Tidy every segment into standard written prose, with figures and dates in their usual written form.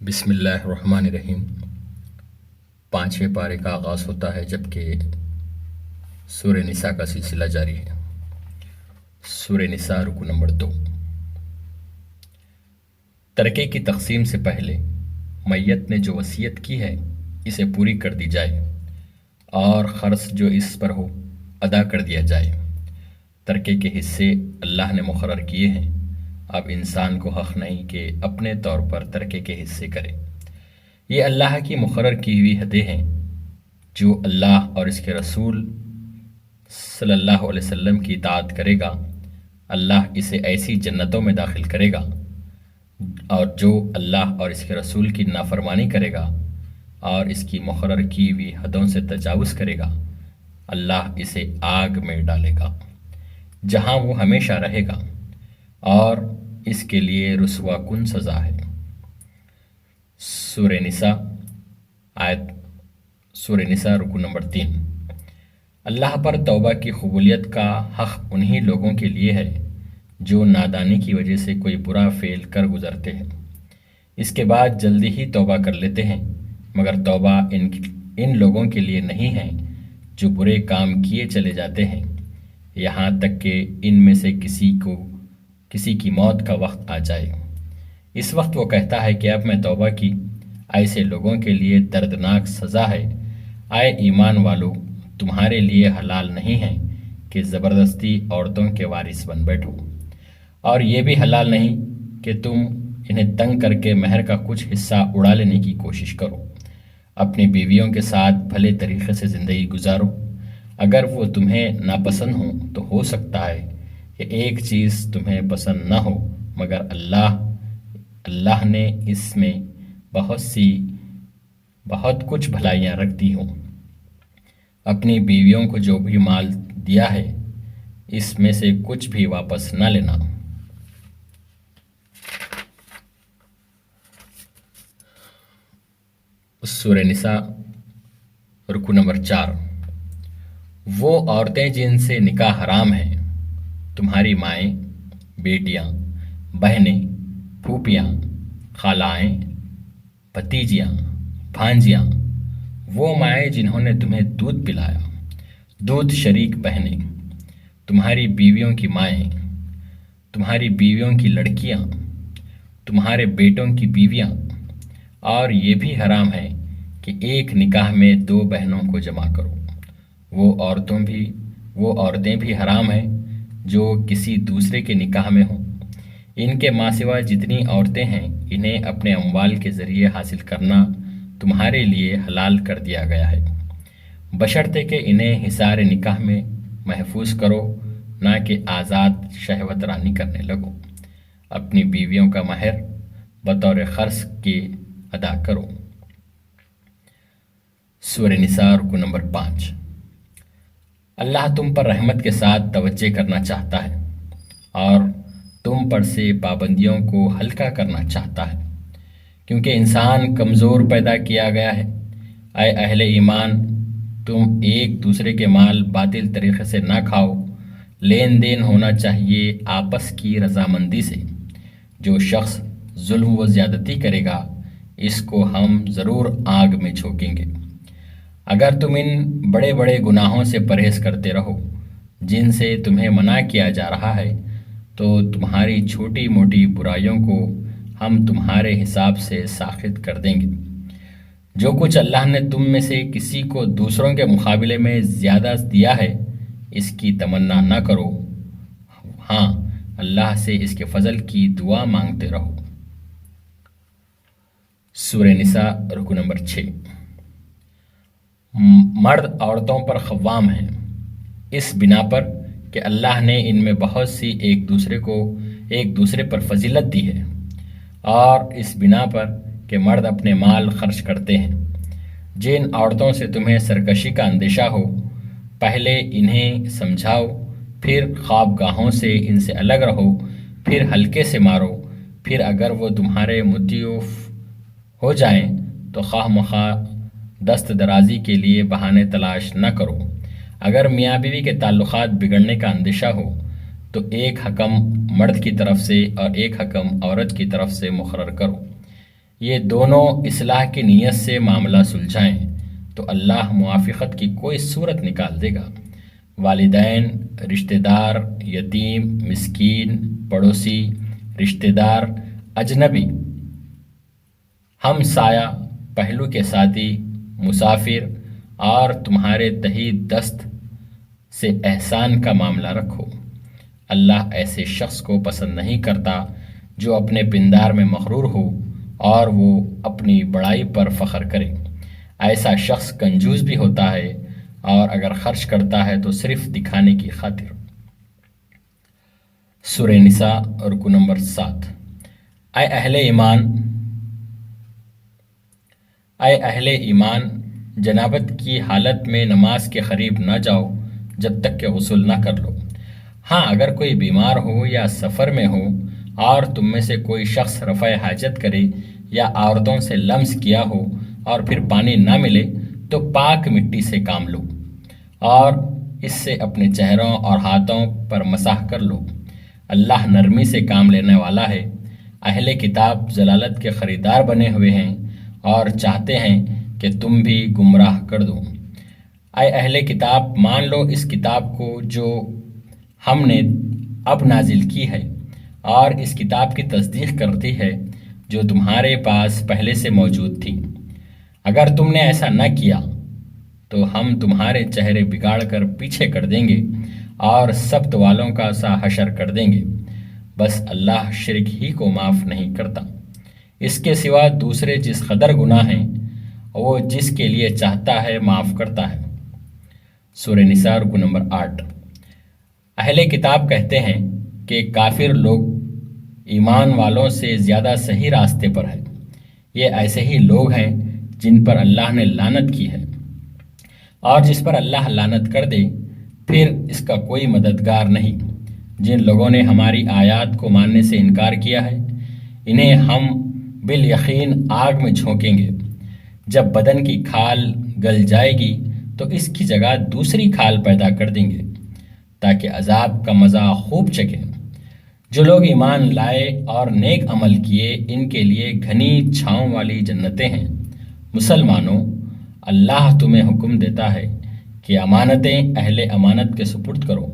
بسم اللہ الرحمن الرحیم۔ پانچویں پارے کا آغاز ہوتا ہے جبکہ سورہ نساء کا سلسلہ جاری ہے۔ سورہ نساء رکو نمبر 2۔ ترکے کی تقسیم سے پہلے میت نے جو وصیت کی ہے اسے پوری کر دی جائے اور خرچ جو اس پر ہو ادا کر دیا جائے۔ ترکے کے حصے اللہ نے مقرر کیے ہیں، اب انسان کو حق نہیں کہ اپنے طور پر ترکے کے حصے کرے۔ یہ اللہ کی مقرر کی ہوئی حدیں ہیں۔ جو اللہ اور اس کے رسول صلی اللہ علیہ وسلم کی اطاعت کرے گا اللہ اسے ایسی جنتوں میں داخل کرے گا، اور جو اللہ اور اس کے رسول کی نافرمانی کرے گا اور اس کی مقرر کی ہوئی حدوں سے تجاوز کرے گا اللہ اسے آگ میں ڈالے گا جہاں وہ ہمیشہ رہے گا، اور اس کے لیے رسوا کن سزا ہے۔ سورہ نساء رکو نمبر 3۔ اللہ پر توبہ کی قبولیت کا حق انہی لوگوں کے لیے ہے جو نادانی کی وجہ سے کوئی برا فعل کر گزرتے ہیں، اس کے بعد جلدی ہی توبہ کر لیتے ہیں، مگر توبہ ان لوگوں کے لیے نہیں ہے جو برے کام کیے چلے جاتے ہیں یہاں تک کہ ان میں سے کسی کی موت کا وقت آ جائے۔ اس وقت وہ کہتا ہے کہ اب میں توبہ کی۔ ایسے لوگوں کے لیے دردناک سزا ہے۔ اے ایمان والو، تمہارے لیے حلال نہیں ہے کہ زبردستی عورتوں کے وارث بن بیٹھو، اور یہ بھی حلال نہیں کہ تم انہیں تنگ کر کے مہر کا کچھ حصہ اڑا لینے کی کوشش کرو۔ اپنی بیویوں کے ساتھ بھلے طریقے سے زندگی گزارو۔ اگر وہ تمہیں ناپسند ہوں تو ہو سکتا ہے کہ ایک چیز تمہیں پسند نہ ہو، مگر اللہ نے اس میں بہت کچھ بھلائیاں رکھ دی ہوں۔ اپنی بیویوں کو جو بھی مال دیا ہے اس میں سے کچھ بھی واپس نہ لینا۔ سورہ نساء رکو نمبر 4۔ وہ عورتیں جن سے نکاح حرام ہے، تمہاری مائیں، بیٹیاں، بہنیں، پھوپھیاں، خالائیں، بھتیجیاں، بھانجیاں، وہ مائیں جنہوں نے تمہیں دودھ پلایا، دودھ شریک بہنیں، تمہاری بیویوں کی مائیں، تمہاری بیویوں کی لڑکیاں، تمہارے بیٹوں کی بیویاں، اور یہ بھی حرام ہے کہ ایک نکاح میں 2 بہنوں کو جمع کرو۔ وہ عورتیں بھی حرام ہیں جو کسی دوسرے کے نکاح میں ہوں۔ ان کے ماں سوا جتنی عورتیں ہیں انہیں اپنے اموال کے ذریعے حاصل کرنا تمہارے لیے حلال کر دیا گیا ہے، بشرطے کہ انہیں حصار نکاح میں محفوظ کرو، نہ کہ آزاد شہوت رانی کرنے لگو۔ اپنی بیویوں کا مہر بطور خرچ کے ادا کرو۔ سورہ نساء رکو نمبر 5۔ اللہ تم پر رحمت کے ساتھ توجہ کرنا چاہتا ہے اور تم پر سے پابندیوں کو ہلکا کرنا چاہتا ہے، کیونکہ انسان کمزور پیدا کیا گیا ہے۔ اے اہل ایمان، تم ایک دوسرے کے مال باطل طریقے سے نہ کھاؤ، لین دین ہونا چاہیے آپس کی رضامندی سے۔ جو شخص ظلم و زیادتی کرے گا اس کو ہم ضرور آگ میں جھونکیں گے۔ اگر تم ان بڑے بڑے گناہوں سے پرہیز کرتے رہو جن سے تمہیں منع کیا جا رہا ہے تو تمہاری چھوٹی موٹی برائیوں کو ہم تمہارے حساب سے ساخط کر دیں گے۔ جو کچھ اللہ نے تم میں سے کسی کو دوسروں کے مقابلے میں زیادہ دیا ہے اس کی تمنا نہ کرو، ہاں اللہ سے اس کے فضل کی دعا مانگتے رہو۔ سورہ نساء رکو نمبر 6۔ مرد عورتوں پر قوام ہیں اس بنا پر کہ اللہ نے ان میں بہت سی ایک دوسرے پر فضیلت دی ہے، اور اس بنا پر کہ مرد اپنے مال خرچ کرتے ہیں۔ جن عورتوں سے تمہیں سرکشی کا اندیشہ ہو پہلے انہیں سمجھاؤ، پھر خوابگاہوں سے ان سے الگ رہو، پھر ہلکے سے مارو، پھر اگر وہ تمہارے متعوف ہو جائیں تو خواہ مخواہ دست درازی کے لیے بہانے تلاش نہ کرو۔ اگر میاں بیوی کے تعلقات بگڑنے کا اندیشہ ہو تو ایک حکم مرد کی طرف سے اور ایک حکم عورت کی طرف سے مقرر کرو۔ یہ دونوں اصلاح کی نیت سے معاملہ سلجھائیں تو اللہ موافقت کی کوئی صورت نکال دے گا۔ والدین، رشتہ دار، یتیم، مسکین، پڑوسی، رشتہ دار، اجنبی، ہم سایہ، پہلو کے ساتھی، مسافر اور تمہارے تہی دست سے احسان کا معاملہ رکھو۔ اللہ ایسے شخص کو پسند نہیں کرتا جو اپنے پندار میں مغرور ہو اور وہ اپنی بڑائی پر فخر کرے۔ ایسا شخص کنجوس بھی ہوتا ہے اور اگر خرچ کرتا ہے تو صرف دکھانے کی خاطر۔ سورہ نساء رکو نمبر 7۔ اے اہل ایمان، جنابت کی حالت میں نماز کے قریب نہ جاؤ جب تک کہ غسل نہ کر لو۔ ہاں، اگر کوئی بیمار ہو یا سفر میں ہو اور تم میں سے کوئی شخص رفع حاجت کرے یا عورتوں سے لمس کیا ہو اور پھر پانی نہ ملے تو پاک مٹی سے کام لو اور اس سے اپنے چہروں اور ہاتھوں پر مسح کر لو۔ اللہ نرمی سے کام لینے والا ہے۔ اہل کتاب ضلالت کے خریدار بنے ہوئے ہیں اور چاہتے ہیں کہ تم بھی گمراہ کر دو۔ اے اہل کتاب، مان لو اس کتاب کو جو ہم نے اب نازل کی ہے اور اس کتاب کی تصدیق کرتی ہے جو تمہارے پاس پہلے سے موجود تھی۔ اگر تم نے ایسا نہ کیا تو ہم تمہارے چہرے بگاڑ کر پیچھے کر دیں گے اور سبت والوں کا سا حشر کر دیں گے۔ بس اللہ شرک ہی کو معاف نہیں کرتا، اس کے سوا دوسرے جس قدر گناہ ہیں وہ جس کے لیے چاہتا ہے معاف کرتا ہے۔ سورہ نساء رکو نمبر 8۔ اہل کتاب کہتے ہیں کہ کافر لوگ ایمان والوں سے زیادہ صحیح راستے پر ہیں۔ یہ ایسے ہی لوگ ہیں جن پر اللہ نے لعنت کی ہے، اور جس پر اللہ لعنت کر دے پھر اس کا کوئی مددگار نہیں۔ جن لوگوں نے ہماری آیات کو ماننے سے انکار کیا ہے انہیں ہم بالیقین آگ میں جھونکیں گے۔ جب بدن کی کھال گل جائے گی تو اس کی جگہ دوسری کھال پیدا کر دیں گے تاکہ عذاب کا مزہ خوب چکیں۔ جو لوگ ایمان لائے اور نیک عمل کیے ان کے لیے گھنی چھاؤں والی جنتیں ہیں۔ مسلمانوں، اللہ تمہیں حکم دیتا ہے کہ امانتیں اہل امانت کے سپرد کرو۔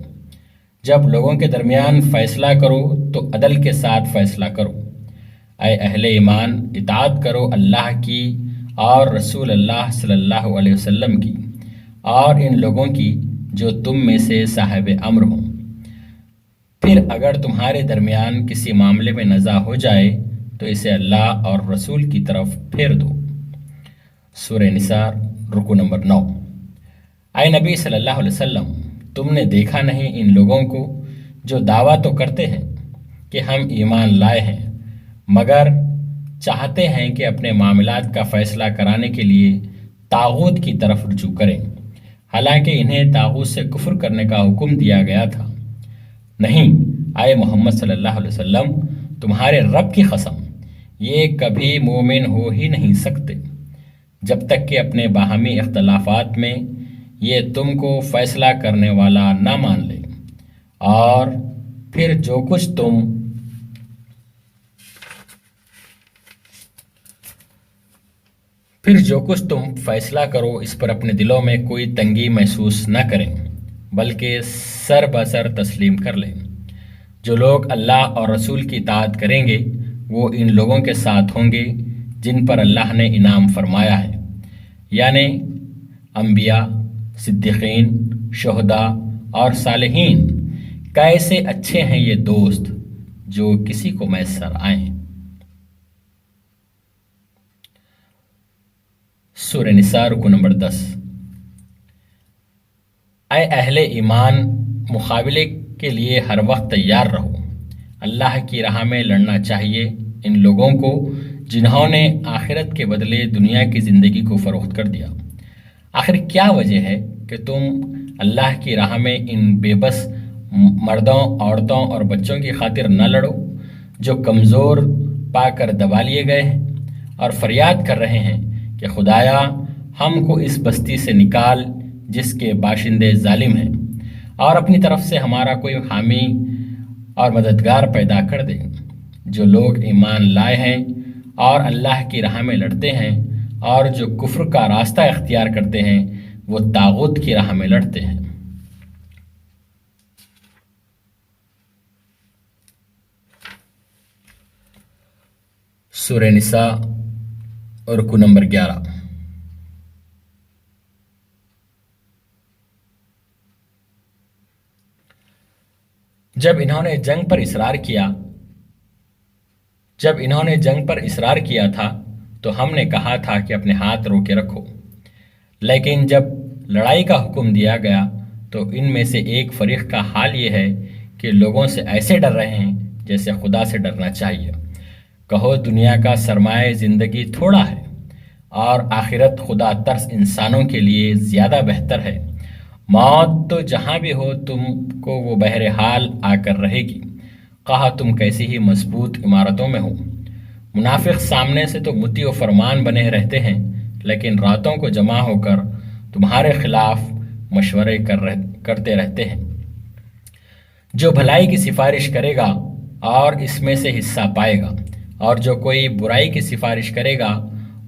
جب لوگوں کے درمیان فیصلہ کرو تو عدل کے ساتھ فیصلہ کرو۔ اے اہل ایمان، اطاعت کرو اللہ کی اور رسول اللہ صلی اللہ علیہ وسلم کی اور ان لوگوں کی جو تم میں سے صاحب امر ہوں۔ پھر اگر تمہارے درمیان کسی معاملے میں نزاع ہو جائے تو اسے اللہ اور رسول کی طرف پھیر دو۔ سورہ نساء رکو نمبر 9۔ اے نبی صلی اللہ علیہ وسلم، تم نے دیکھا نہیں ان لوگوں کو جو دعویٰ تو کرتے ہیں کہ ہم ایمان لائے ہیں مگر چاہتے ہیں کہ اپنے معاملات کا فیصلہ کرانے کے لیے طاغوت کی طرف رجوع کریں، حالانکہ انہیں طاغوت سے کفر کرنے کا حکم دیا گیا تھا۔ نہیں، اے محمد صلی اللہ علیہ وسلم، تمہارے رب کی قسم، یہ کبھی مومن ہو ہی نہیں سکتے جب تک کہ اپنے باہمی اختلافات میں یہ تم کو فیصلہ کرنے والا نہ مان لے، اور پھر جو کچھ تم فیصلہ کرو اس پر اپنے دلوں میں کوئی تنگی محسوس نہ کریں بلکہ سر بسر تسلیم کر لیں۔ جو لوگ اللہ اور رسول کی اطاعت کریں گے وہ ان لوگوں کے ساتھ ہوں گے جن پر اللہ نے انعام فرمایا ہے، یعنی انبیاء، صدیقین، شہداء اور صالحین۔ کیسے اچھے ہیں یہ دوست جو کسی کو میسر آئیں۔ سورہ نساء رکو نمبر 10۔ اے اہل ایمان، مقابلے کے لیے ہر وقت تیار رہو۔ اللہ کی راہ میں لڑنا چاہیے ان لوگوں کو جنہوں نے آخرت کے بدلے دنیا کی زندگی کو فروخت کر دیا۔ آخر کیا وجہ ہے کہ تم اللہ کی راہ میں ان بے بس مردوں، عورتوں اور بچوں کی خاطر نہ لڑو جو کمزور پا کر دبا لیے گئے ہیں اور فریاد کر رہے ہیں کہ خدایا ہم کو اس بستی سے نکال جس کے باشندے ظالم ہیں، اور اپنی طرف سے ہمارا کوئی حامی اور مددگار پیدا کر دے۔ جو لوگ ایمان لائے ہیں اور اللہ کی راہ میں لڑتے ہیں، اور جو کفر کا راستہ اختیار کرتے ہیں وہ طاغوت کی راہ میں لڑتے ہیں۔ سورہ نساء رکو نمبر 11۔ جب انہوں نے جنگ پر اصرار کیا تھا تو ہم نے کہا تھا کہ اپنے ہاتھ روکے رکھو، لیکن جب لڑائی کا حکم دیا گیا تو ان میں سے ایک فریق کا حال یہ ہے کہ لوگوں سے ایسے ڈر رہے ہیں جیسے خدا سے ڈرنا چاہیے۔ کہو دنیا کا سرمایہ زندگی تھوڑا ہے اور آخرت خدا ترس انسانوں کے لیے زیادہ بہتر ہے۔ موت تو جہاں بھی ہو تم کو وہ بہرحال آ کر رہے گی، خواہ تم کیسی ہی مضبوط عمارتوں میں ہو۔ منافق سامنے سے تو مطیع و فرمان بنے رہتے ہیں، لیکن راتوں کو جمع ہو کر تمہارے خلاف مشورے کرتے رہتے ہیں۔ جو بھلائی کی سفارش کرے گا اور اس میں سے حصہ پائے گا، اور جو کوئی برائی کی سفارش کرے گا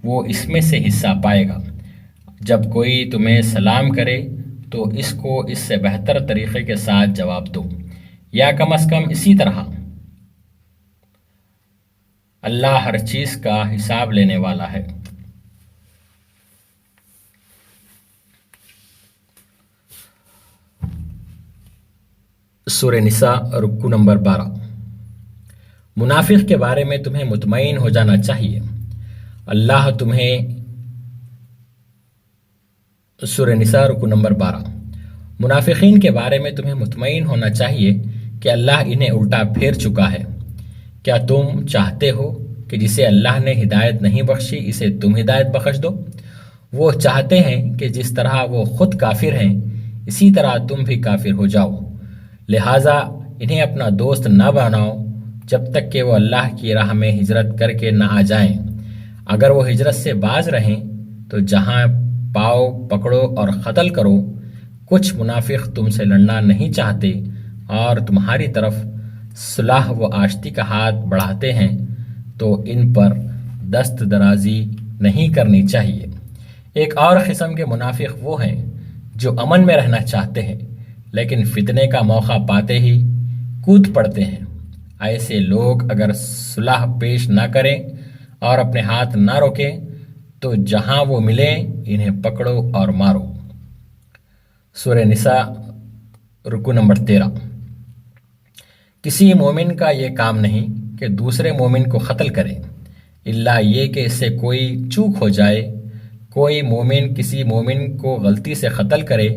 وہ اس میں سے حصہ پائے گا۔ جب کوئی تمہیں سلام کرے تو اس کو اس سے بہتر طریقے کے ساتھ جواب دو، یا کم از کم اسی طرح۔ اللہ ہر چیز کا حساب لینے والا ہے۔ سورہ نساء رکو نمبر 12۔ منافق کے بارے میں تمہیں مطمئن ہو جانا چاہیے، اللہ تمہیں سورہ نساء رکو نمبر 12۔ منافقین کے بارے میں تمہیں مطمئن ہونا چاہیے کہ اللہ انہیں الٹا پھیر چکا ہے۔ کیا تم چاہتے ہو کہ جسے اللہ نے ہدایت نہیں بخشی اسے تم ہدایت بخش دو؟ وہ چاہتے ہیں کہ جس طرح وہ خود کافر ہیں اسی طرح تم بھی کافر ہو جاؤ، لہٰذا انہیں اپنا دوست نہ بناؤ جب تک کہ وہ اللہ کی راہ میں ہجرت کر کے نہ آ جائیں۔ اگر وہ ہجرت سے باز رہیں تو جہاں پاؤ پکڑو اور قتل کرو۔ کچھ منافق تم سے لڑنا نہیں چاہتے اور تمہاری طرف صلح و آشتی کا ہاتھ بڑھاتے ہیں، تو ان پر دست درازی نہیں کرنی چاہیے۔ ایک اور قسم کے منافق وہ ہیں جو امن میں رہنا چاہتے ہیں لیکن فتنے کا موقع پاتے ہی کود پڑتے ہیں۔ ایسے لوگ اگر صلح پیش نہ کریں اور اپنے ہاتھ نہ روکیں تو جہاں وہ ملیں انہیں پکڑو اور مارو۔ سورہ نساء رکو نمبر 13۔ کسی مومن کا یہ کام نہیں کہ دوسرے مومن کو قتل کرے، الا یہ کہ اس سے کوئی چوک ہو جائے۔ کوئی مومن کسی مومن کو غلطی سے قتل کرے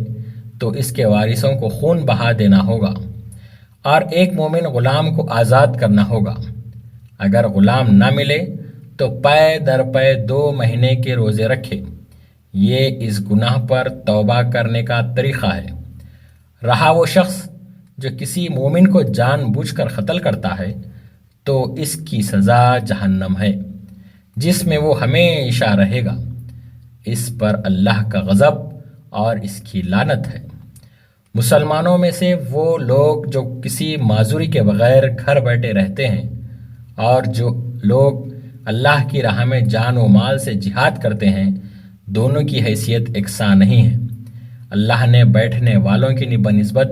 تو اس کے وارثوں کو خون بہا دینا ہوگا، اور ایک مومن غلام کو آزاد کرنا ہوگا۔ اگر غلام نہ ملے تو پے در پے 2 مہینے کے روزے رکھے۔ یہ اس گناہ پر توبہ کرنے کا طریقہ ہے۔ رہا وہ شخص جو کسی مومن کو جان بوجھ کر قتل کرتا ہے تو اس کی سزا جہنم ہے، جس میں وہ ہمیشہ رہے گا۔ اس پر اللہ کا غضب اور اس کی لعنت ہے۔ مسلمانوں میں سے وہ لوگ جو کسی معذوری کے بغیر گھر بیٹھے رہتے ہیں اور جو لوگ اللہ کی راہ میں جان و مال سے جہاد کرتے ہیں، دونوں کی حیثیت یکساں نہیں ہے۔ اللہ نے بیٹھنے والوں کی بنسبت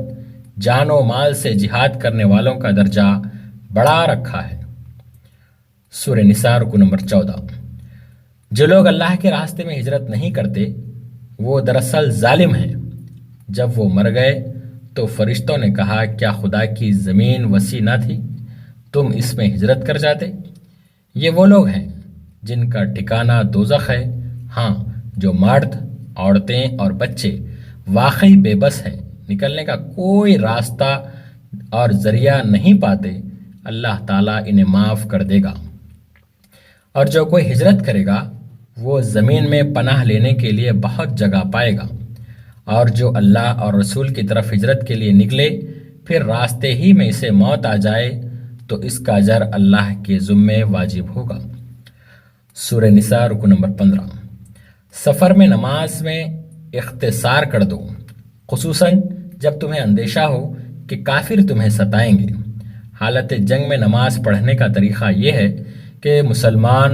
جان و مال سے جہاد کرنے والوں کا درجہ بڑھا رکھا ہے۔ سورہ نساء رکو نمبر 14۔ جو لوگ اللہ کے راستے میں ہجرت نہیں کرتے وہ دراصل ظالم ہیں۔ جب وہ مر گئے تو فرشتوں نے کہا کیا خدا کی زمین وسیع نہ تھی، تم اس میں ہجرت کر جاتے؟ یہ وہ لوگ ہیں جن کا ٹھکانہ دوزخ ہے۔ ہاں، جو مرد، عورتیں اور بچے واقعی بے بس ہیں، نکلنے کا کوئی راستہ اور ذریعہ نہیں پاتے، اللہ تعالیٰ انہیں معاف کر دے گا۔ اور جو کوئی ہجرت کرے گا وہ زمین میں پناہ لینے کے لیے بہت جگہ پائے گا، اور جو اللہ اور رسول کی طرف ہجرت کے لیے نکلے پھر راستے ہی میں اسے موت آ جائے تو اس کا اجر اللہ کے ذمے واجب ہوگا۔ سورہ نساء رکو نمبر 15۔ سفر میں نماز میں اختصار کر دو، خصوصاً جب تمہیں اندیشہ ہو کہ کافر تمہیں ستائیں گے۔ حالت جنگ میں نماز پڑھنے کا طریقہ یہ ہے کہ مسلمان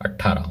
18।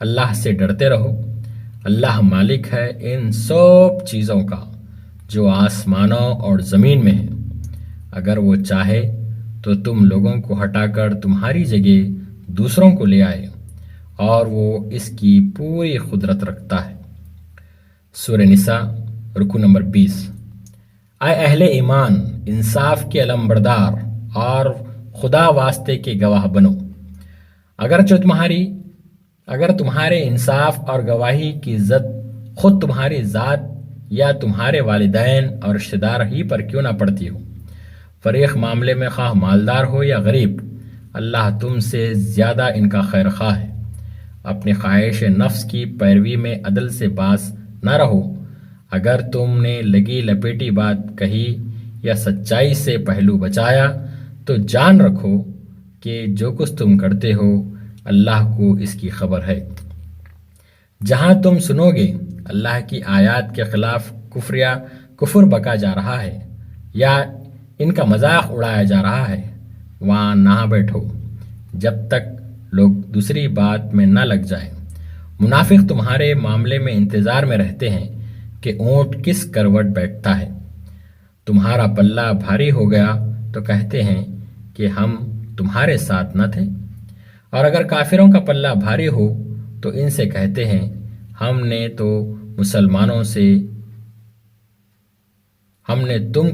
اللہ سے ڈرتے رہو۔ اللہ مالک ہے ان سب چیزوں کا جو آسمانوں اور زمین میں ہے۔ اگر وہ چاہے تو تم لوگوں کو ہٹا کر تمہاری جگہ دوسروں کو لے آئے، اور وہ اس کی پوری قدرت رکھتا ہے۔ سورہ نساء رکوع نمبر 20۔ اے اہل ایمان، انصاف کے علمبردار اور خدا واسطے کے گواہ بنو۔ اگر تمہارے انصاف اور گواہی کی عزت خود تمہاری ذات یا تمہارے والدین اور رشتہ دار ہی پر کیوں نہ پڑتی ہو، فریق معاملے میں خواہ مالدار ہو یا غریب، اللہ تم سے زیادہ ان کا خیر خواہ ہے۔ اپنی خواہش نفس کی پیروی میں عدل سے باز نہ رہو۔ اگر تم نے لگی لپیٹی بات کہی یا سچائی سے پہلو بچایا تو جان رکھو کہ جو کچھ تم کرتے ہو اللہ کو اس کی خبر ہے۔ جہاں تم سنو گے اللہ کی آیات کے خلاف کفر بکا جا رہا ہے یا ان کا مذاق اڑایا جا رہا ہے، وہاں نہ بیٹھو جب تک لوگ دوسری بات میں نہ لگ جائیں۔ منافق تمہارے معاملے میں انتظار میں رہتے ہیں کہ اونٹ کس کروٹ بیٹھتا ہے۔ تمہارا پلہ بھاری ہو گیا تو کہتے ہیں کہ ہم تمہارے ساتھ نہ تھے، اور اگر کافروں کا پلہ بھاری ہو تو ان سے کہتے ہیں ہم نے تم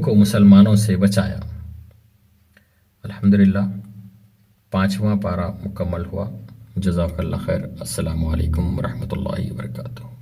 کو مسلمانوں سے بچایا۔ الحمدللہ 5واں پارہ مکمل ہوا۔ جزاک اللہ خیر۔ السلام علیکم ورحمۃ اللہ وبرکاتہ۔